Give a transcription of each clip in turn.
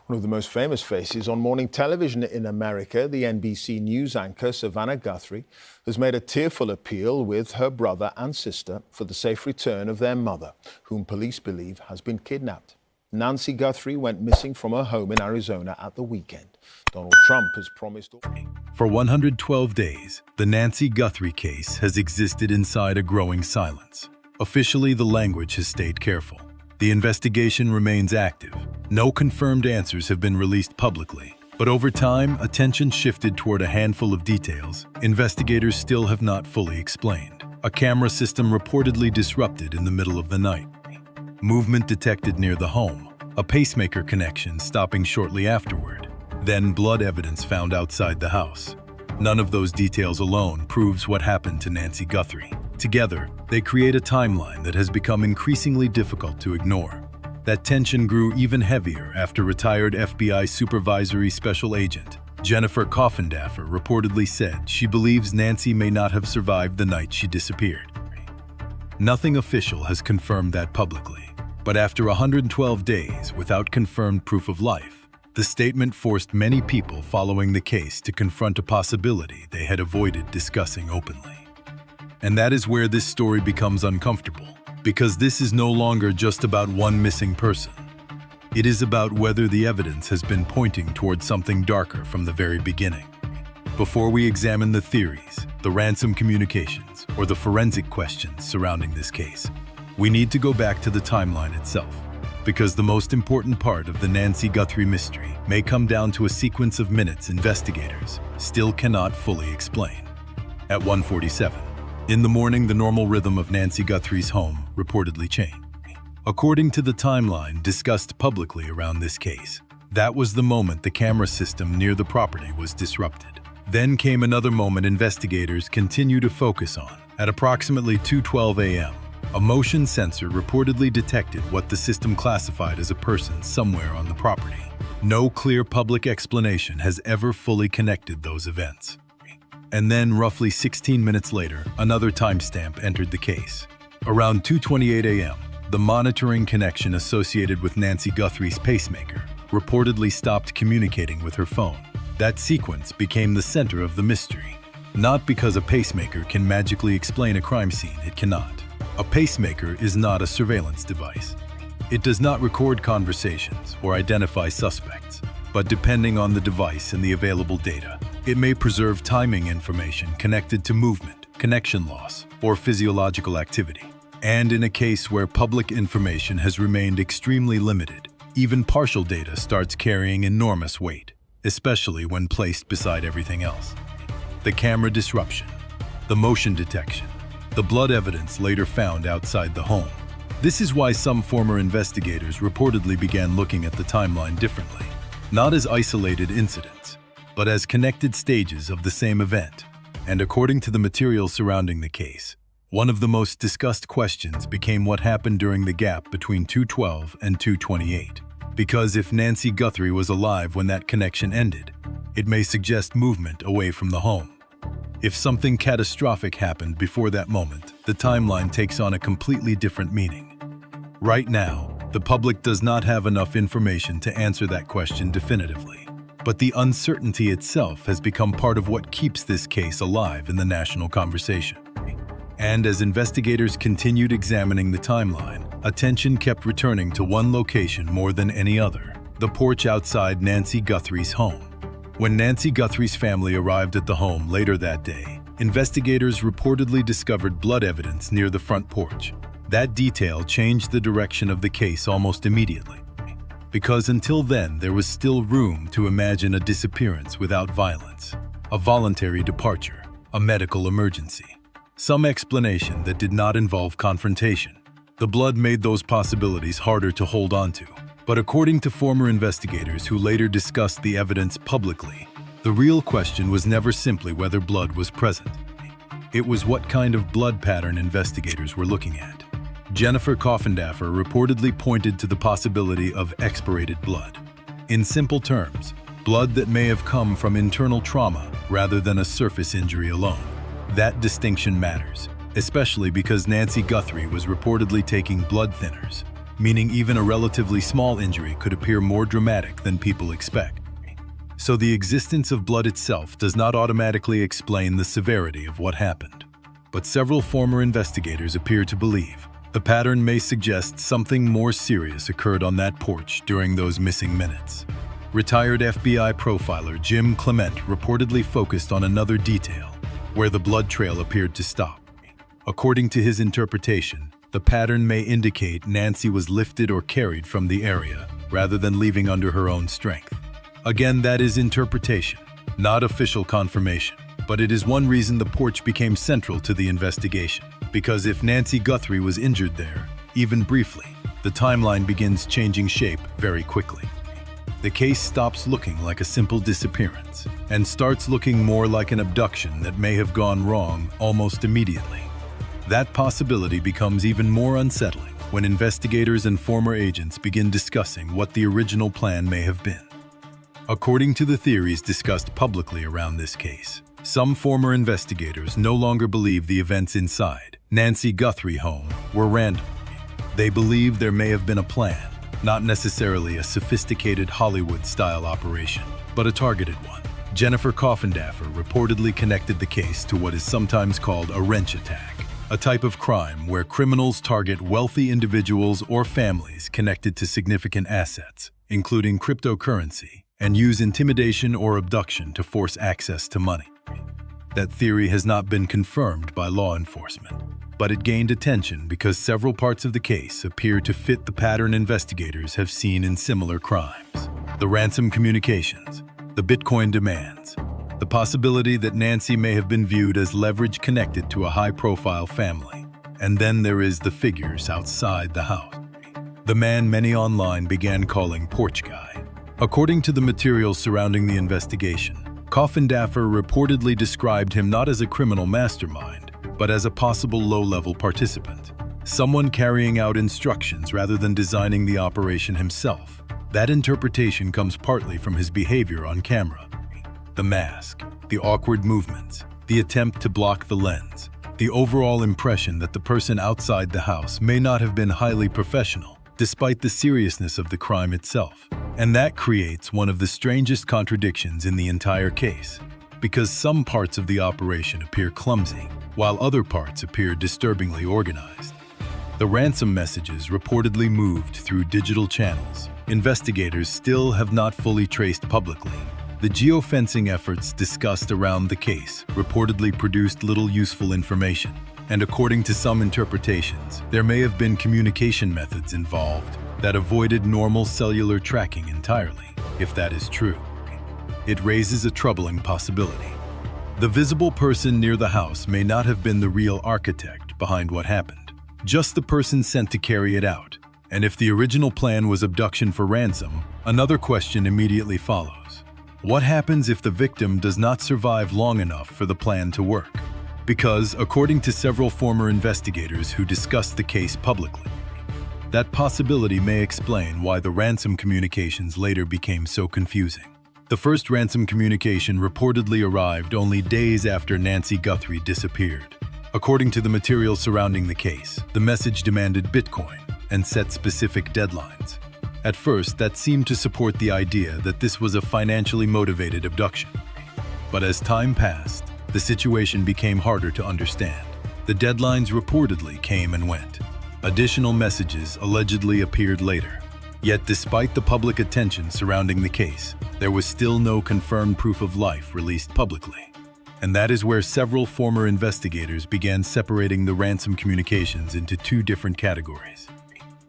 One of the most famous faces on morning television in America, the NBC News anchor Savannah Guthrie, has made a tearful appeal with her brother and sister for the safe return of their mother, whom police believe has been kidnapped. Nancy Guthrie went missing from her home in Arizona at the weekend. Donald Trump has promised... For 112 days, the Nancy Guthrie case has existed inside a growing silence. Officially, the language has stayed careful. The investigation remains active. No confirmed answers have been released publicly. But over time, attention shifted toward a handful of details investigators still have not fully explained. A camera system reportedly disrupted in the middle of the night. Movement detected near the home. A pacemaker connection stopping shortly afterward. Then blood evidence found outside the house. None of those details alone proves what happened to Nancy Guthrie. Together, they create a timeline that has become increasingly difficult to ignore. That tension grew even heavier after retired FBI supervisory special agent Jennifer Coffindaffer reportedly said she believes Nancy may not have survived the night she disappeared. Nothing official has confirmed that publicly, but after 112 days without confirmed proof of life, the statement forced many people following the case to confront a possibility they had avoided discussing openly. And that is where this story becomes uncomfortable, because this is no longer just about one missing person. It is about whether the evidence has been pointing towards something darker from the very beginning. Before we examine the theories, the ransom communications, or the forensic questions surrounding this case, we need to go back to the timeline itself, because the most important part of the Nancy Guthrie mystery may come down to a sequence of minutes investigators still cannot fully explain. At 1:47, in the morning, the normal rhythm of Nancy Guthrie's home reportedly changed. According to the timeline discussed publicly around this case, that was the moment the camera system near the property was disrupted. Then came another moment investigators continue to focus on. At approximately 2:12 a.m., a motion sensor reportedly detected what the system classified as a person somewhere on the property. No clear public explanation has ever fully connected those events. And then, roughly 16 minutes later, another timestamp entered the case. Around 2:28 a.m., the monitoring connection associated with Nancy Guthrie's pacemaker reportedly stopped communicating with her phone. That sequence became the center of the mystery. Not because a pacemaker can magically explain a crime scene, it cannot. A pacemaker is not a surveillance device. It does not record conversations or identify suspects, but depending on the device and the available data, it may preserve timing information connected to movement, connection loss, or physiological activity. And in a case where public information has remained extremely limited, even partial data starts carrying enormous weight, especially when placed beside everything else. The camera disruption, the motion detection, the blood evidence later found outside the home. This is why some former investigators reportedly began looking at the timeline differently, not as isolated incidents, but as connected stages of the same event. And according to the material surrounding the case, one of the most discussed questions became what happened during the gap between 2:12 and 2:28. Because if Nancy Guthrie was alive when that connection ended, it may suggest movement away from the home. If something catastrophic happened before that moment, the timeline takes on a completely different meaning. Right now, the public does not have enough information to answer that question definitively. But the uncertainty itself has become part of what keeps this case alive in the national conversation. And as investigators continued examining the timeline, attention kept returning to one location more than any other: the porch outside Nancy Guthrie's home. When Nancy Guthrie's family arrived at the home later that day, investigators reportedly discovered blood evidence near the front porch. That detail changed the direction of the case almost immediately, because until then there was still room to imagine a disappearance without violence, a voluntary departure, a medical emergency, some explanation that did not involve confrontation. The blood made those possibilities harder to hold on to. But according to former investigators who later discussed the evidence publicly, the real question was never simply whether blood was present. It was what kind of blood pattern investigators were looking at. Jennifer Coffindaffer reportedly pointed to the possibility of expirated blood. In simple terms, blood that may have come from internal trauma rather than a surface injury alone. That distinction matters, especially because Nancy Guthrie was reportedly taking blood thinners, meaning even a relatively small injury could appear more dramatic than people expect. So the existence of blood itself does not automatically explain the severity of what happened. But several former investigators appear to believe the pattern may suggest something more serious occurred on that porch during those missing minutes. Retired FBI profiler Jim Clement reportedly focused on another detail, where the blood trail appeared to stop. According to his interpretation, the pattern may indicate Nancy was lifted or carried from the area, rather than leaving under her own strength. Again, that is interpretation, not official confirmation. But it is one reason the porch became central to the investigation, because if Nancy Guthrie was injured there, even briefly, the timeline begins changing shape very quickly. The case stops looking like a simple disappearance and starts looking more like an abduction that may have gone wrong almost immediately. That possibility becomes even more unsettling when investigators and former agents begin discussing what the original plan may have been. According to the theories discussed publicly around this case, some former investigators no longer believe the events inside Nancy Guthrie home were random. They believe there may have been a plan, not necessarily a sophisticated Hollywood-style operation, but a targeted one. Jennifer Coffindaffer reportedly connected the case to what is sometimes called a wrench attack, a type of crime where criminals target wealthy individuals or families connected to significant assets, including cryptocurrency, and use intimidation or abduction to force access to money. That theory has not been confirmed by law enforcement, but it gained attention because several parts of the case appear to fit the pattern investigators have seen in similar crimes. The ransom communications, the Bitcoin demands, the possibility that Nancy may have been viewed as leverage connected to a high-profile family, and then there is the figures outside the house. The man many online began calling Porch Guy. According to the materials surrounding the investigation, Coffindaffer reportedly described him not as a criminal mastermind, but as a possible low-level participant, someone carrying out instructions rather than designing the operation himself. That interpretation comes partly from his behavior on camera. The mask, the awkward movements, the attempt to block the lens, the overall impression that the person outside the house may not have been highly professional, despite the seriousness of the crime itself. And that creates one of the strangest contradictions in the entire case, because some parts of the operation appear clumsy, while other parts appear disturbingly organized. The ransom messages reportedly moved through digital channels. Investigators still have not fully traced publicly. The geofencing efforts discussed around the case reportedly produced little useful information, and according to some interpretations, there may have been communication methods involved that avoided normal cellular tracking entirely. If that is true, it raises a troubling possibility. The visible person near the house may not have been the real architect behind what happened, just the person sent to carry it out. And if the original plan was abduction for ransom, another question immediately follows. What happens if the victim does not survive long enough for the plan to work? Because, according to several former investigators who discussed the case publicly, that possibility may explain why the ransom communications later became so confusing. The first ransom communication reportedly arrived only days after Nancy Guthrie disappeared. According to the material surrounding the case, the message demanded Bitcoin and set specific deadlines. At first, that seemed to support the idea that this was a financially motivated abduction. But as time passed, the situation became harder to understand. The deadlines reportedly came and went. Additional messages allegedly appeared later. Yet despite the public attention surrounding the case, there was still no confirmed proof of life released publicly. And that is where several former investigators began separating the ransom communications into two different categories: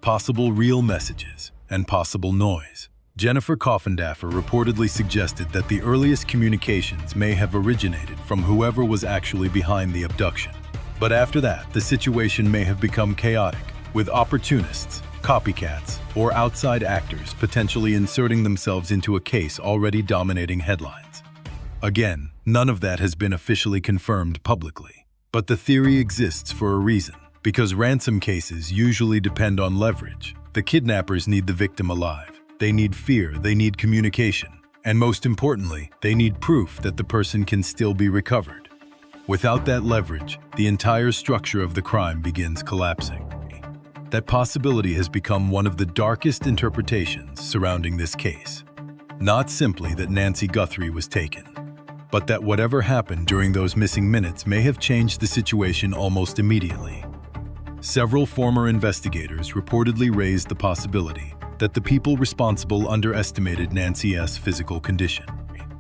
possible real messages and possible noise. Jennifer Coffindaffer reportedly suggested that the earliest communications may have originated from whoever was actually behind the abduction. But after that, the situation may have become chaotic, with opportunists, copycats, or outside actors potentially inserting themselves into a case already dominating headlines. Again, none of that has been officially confirmed publicly. But the theory exists for a reason, because ransom cases usually depend on leverage. The kidnappers need the victim alive. They need fear, they need communication, and most importantly, they need proof that the person can still be recovered. Without that leverage, the entire structure of the crime begins collapsing. that possibility has become one of the darkest interpretations surrounding this case. Not simply that Nancy Guthrie was taken, but that whatever happened during those missing minutes may have changed the situation almost immediately. Several former investigators reportedly raised the possibility that the people responsible underestimated Nancy's physical condition.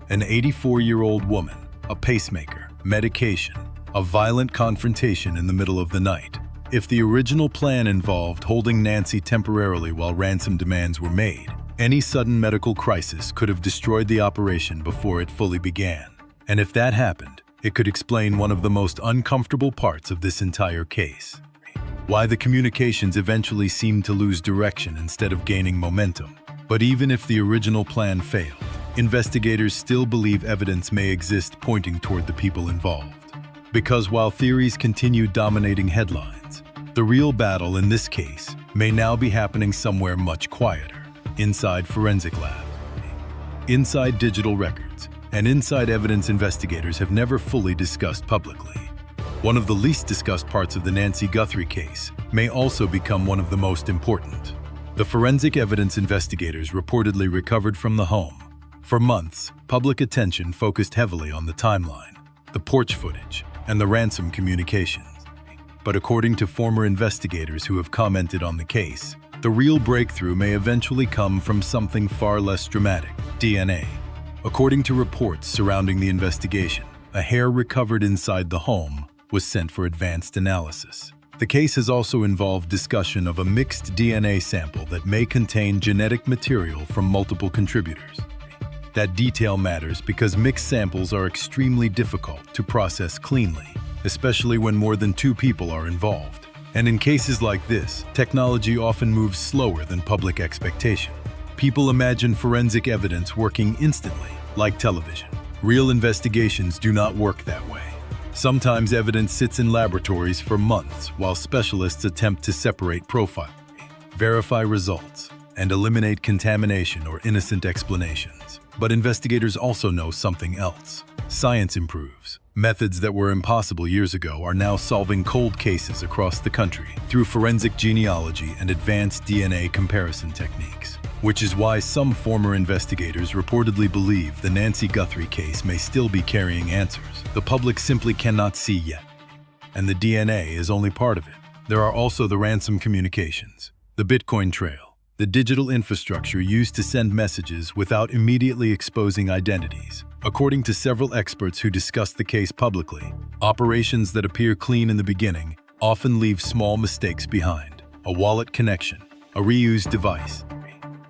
An 84-year-old woman, a pacemaker, medication, a violent confrontation in the middle of the night. If the original plan involved holding Nancy temporarily while ransom demands were made, any sudden medical crisis could have destroyed the operation before it fully began. And if that happened, it could explain one of the most uncomfortable parts of this entire case. Why the communications eventually seemed to lose direction instead of gaining momentum. But even if the original plan failed, investigators still believe evidence may exist pointing toward the people involved. Because while theories continue dominating headlines, the real battle in this case may now be happening somewhere much quieter, inside forensic labs, inside digital records, and inside evidence investigators have never fully discussed publicly. One of the least discussed parts of the Nancy Guthrie case may also become one of the most important. The forensic evidence investigators reportedly recovered from the home. For months, public attention focused heavily on the timeline, the porch footage, and the ransom communications. But according to former investigators who have commented on the case, the real breakthrough may eventually come from something far less dramatic: DNA. According to reports surrounding the investigation, a hair recovered inside the home was sent for advanced analysis. The case has also involved discussion of a mixed DNA sample that may contain genetic material from multiple contributors. That detail matters because mixed samples are extremely difficult to process cleanly, especially when more than two people are involved. And in cases like this, technology often moves slower than public expectation. People imagine forensic evidence working instantly, like television. Real investigations do not work that way. Sometimes evidence sits in laboratories for months while specialists attempt to separate profiles, verify results, and eliminate contamination or innocent explanations. But investigators also know something else. Science improves. Methods that were impossible years ago are now solving cold cases across the country through forensic genealogy and advanced DNA comparison techniques. Which is why some former investigators reportedly believe the Nancy Guthrie case may still be carrying answers the public simply cannot see yet. And the DNA is only part of it. There are also the ransom communications, the Bitcoin trail, the digital infrastructure used to send messages without immediately exposing identities. According to several experts who discussed the case publicly, operations that appear clean in the beginning often leave small mistakes behind. A wallet connection, a reused device,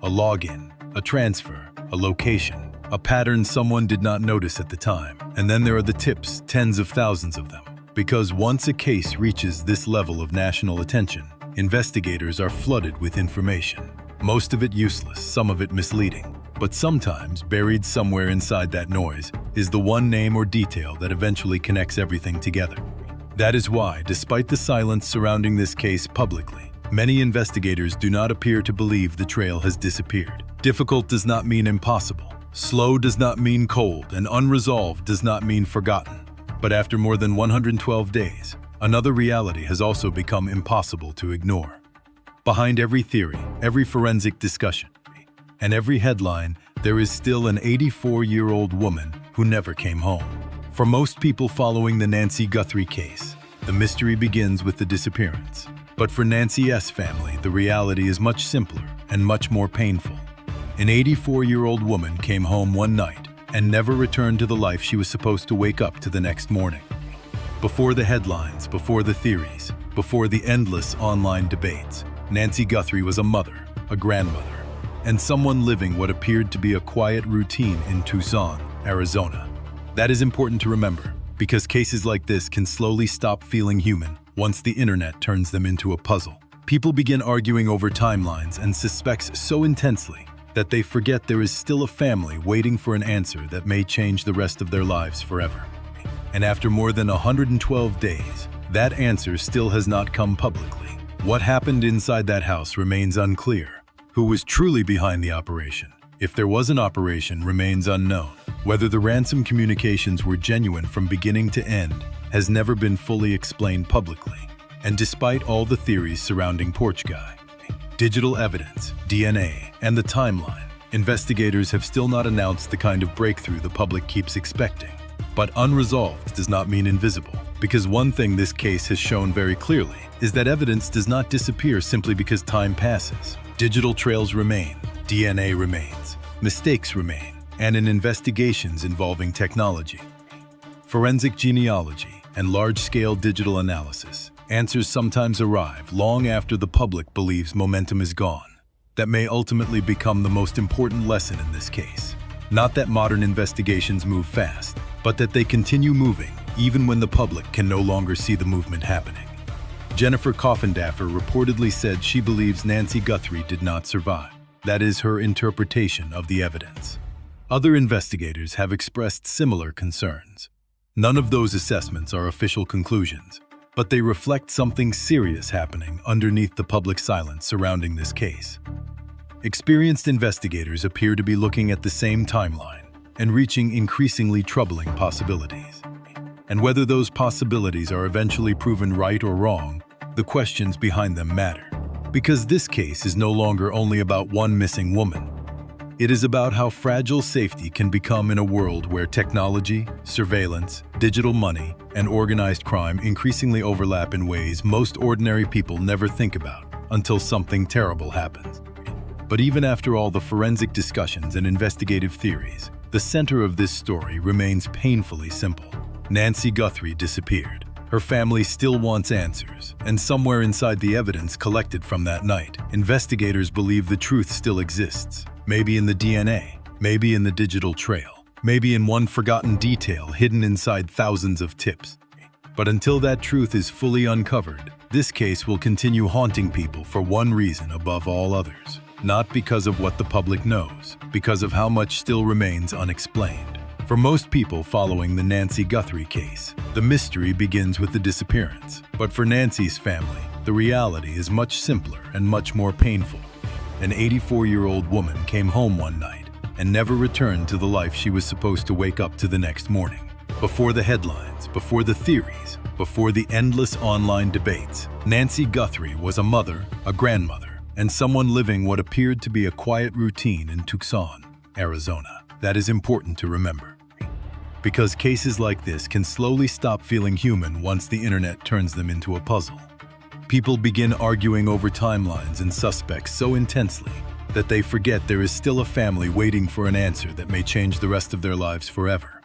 a login, a transfer, a location, a pattern someone did not notice at the time. And then there are the tips, tens of thousands of them. Because once a case reaches this level of national attention, investigators are flooded with information. Most of it useless, some of it misleading. But sometimes, buried somewhere inside that noise, is the one name or detail that eventually connects everything together. That is why, despite the silence surrounding this case publicly, many investigators do not appear to believe the trail has disappeared. Difficult does not mean impossible. Slow does not mean cold, and unresolved does not mean forgotten. But after more than 112 days, another reality has also become impossible to ignore. Behind every theory, every forensic discussion, and every headline, there is still an 84-year-old woman who never came home. For most people following the Nancy Guthrie case, the mystery begins with the disappearance. But for Nancy's family, the reality is much simpler and much more painful. An 84-year-old woman came home one night and never returned to the life she was supposed to wake up to the next morning. Before the headlines, before the theories, before the endless online debates, Nancy Guthrie was a mother, a grandmother, and someone living what appeared to be a quiet routine in Tucson, Arizona. That is important to remember, because cases like this can slowly stop feeling human once the internet turns them into a puzzle. People begin arguing over timelines and suspects so intensely that they forget there is still a family waiting for an answer that may change the rest of their lives forever. And after more than 112 days, that answer still has not come publicly. What happened inside that house remains unclear. Who was truly behind the operation? If there was an operation, remains unknown. Whether the ransom communications were genuine from beginning to end has never been fully explained publicly. And despite all the theories surrounding Porch Guy, digital evidence, DNA, and the timeline, investigators have still not announced the kind of breakthrough the public keeps expecting. But unresolved does not mean invisible, because one thing this case has shown very clearly is that evidence does not disappear simply because time passes. Digital trails remain, DNA remains, mistakes remain, and in investigations involving technology, forensic genealogy, and large-scale digital analysis, answers sometimes arrive long after the public believes momentum is gone. That may ultimately become the most important lesson in this case. Not that modern investigations move fast, but that they continue moving even when the public can no longer see the movement happening. Jennifer Coffindaffer reportedly said she believes Nancy Guthrie did not survive. That is her interpretation of the evidence. Other investigators have expressed similar concerns. None of those assessments are official conclusions, but they reflect something serious happening underneath the public silence surrounding this case. Experienced investigators appear to be looking at the same timeline and reaching increasingly troubling possibilities. And whether those possibilities are eventually proven right or wrong, the questions behind them matter. Because this case is no longer only about one missing woman. It is about how fragile safety can become in a world where technology, surveillance, digital money, and organized crime increasingly overlap in ways most ordinary people never think about until something terrible happens. But even after all the forensic discussions and investigative theories, the center of this story remains painfully simple. Nancy Guthrie disappeared. Her family still wants answers, and somewhere inside the evidence collected from that night, investigators believe the truth still exists. Maybe in the DNA, maybe in the digital trail, maybe in one forgotten detail hidden inside thousands of tips. But until that truth is fully uncovered, this case will continue haunting people for one reason above all others. Not because of what the public knows, because of how much still remains unexplained. For most people following the Nancy Guthrie case, the mystery begins with the disappearance. But for Nancy's family, the reality is much simpler and much more painful. An 84-year-old woman came home one night and never returned to the life she was supposed to wake up to the next morning. Before the headlines, before the theories, before the endless online debates, Nancy Guthrie was a mother, a grandmother, and someone living what appeared to be a quiet routine in Tucson, Arizona. That is important to remember. Because cases like this can slowly stop feeling human once the internet turns them into a puzzle. People begin arguing over timelines and suspects so intensely that they forget there is still a family waiting for an answer that may change the rest of their lives forever.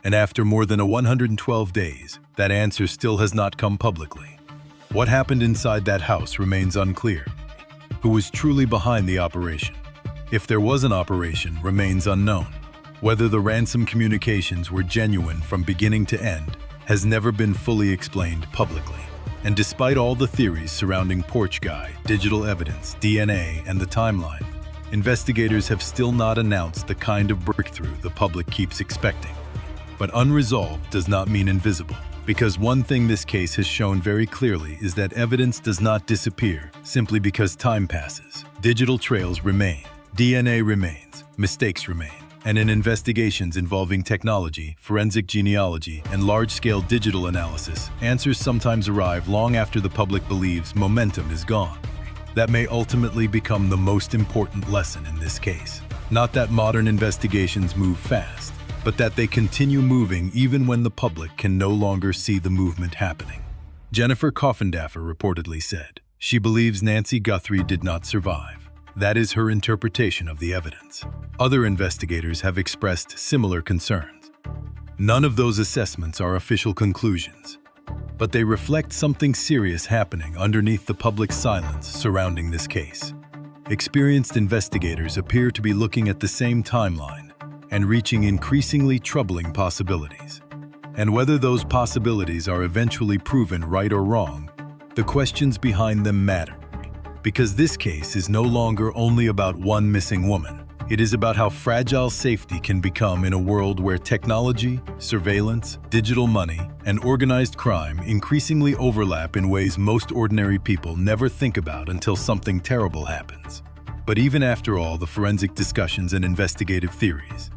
And after more than 112 days, that answer still has not come publicly. What happened inside that house remains unclear. Who was truly behind the operation? If there was an operation, remains unknown. Whether the Ransom communications were genuine from beginning to end has never been fully explained publicly. And despite all the theories surrounding Porch Guy, digital evidence, DNA, and the timeline, investigators have still not announced the kind of breakthrough the public keeps expecting. But unresolved does not mean invisible, because one thing this case has shown very clearly is that evidence does not disappear simply because time passes. Digital trails remain, DNA remains, mistakes remain. And in investigations involving technology, forensic genealogy, and large-scale digital analysis, answers sometimes arrive long after the public believes momentum is gone. That may ultimately become the most important lesson in this case. Not that modern investigations move fast, but that they continue moving even when the public can no longer see the movement happening. Jennifer Coffindaffer reportedly said she believes Nancy Guthrie did not survive. That is her interpretation of the evidence. Other investigators have expressed similar concerns. None of those assessments are official conclusions, but they reflect something serious happening underneath the public silence surrounding this case. Experienced investigators appear to be looking at the same timeline and reaching increasingly troubling possibilities. And whether those possibilities are eventually proven right or wrong, the questions behind them matter. Because this case is no longer only about one missing woman. It is about how fragile safety can become in a world where technology, surveillance, digital money, and organized crime increasingly overlap in ways most ordinary people never think about until something terrible happens. But even after all the forensic discussions and investigative theories,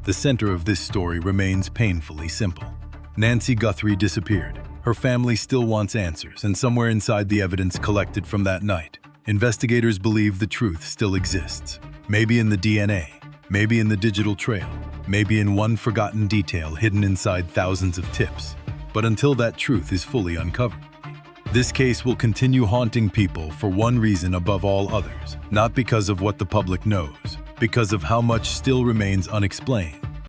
the center of this story remains painfully simple. Nancy Guthrie disappeared. Her family still wants answers, and somewhere inside the evidence collected from that night, investigators believe the truth still exists. Maybe in the DNA, maybe in the digital trail, maybe in one forgotten detail hidden inside thousands of tips. But until that truth is fully uncovered, this case will continue haunting people for one reason above all others, not because of what the public knows, because of how much still remains unexplained.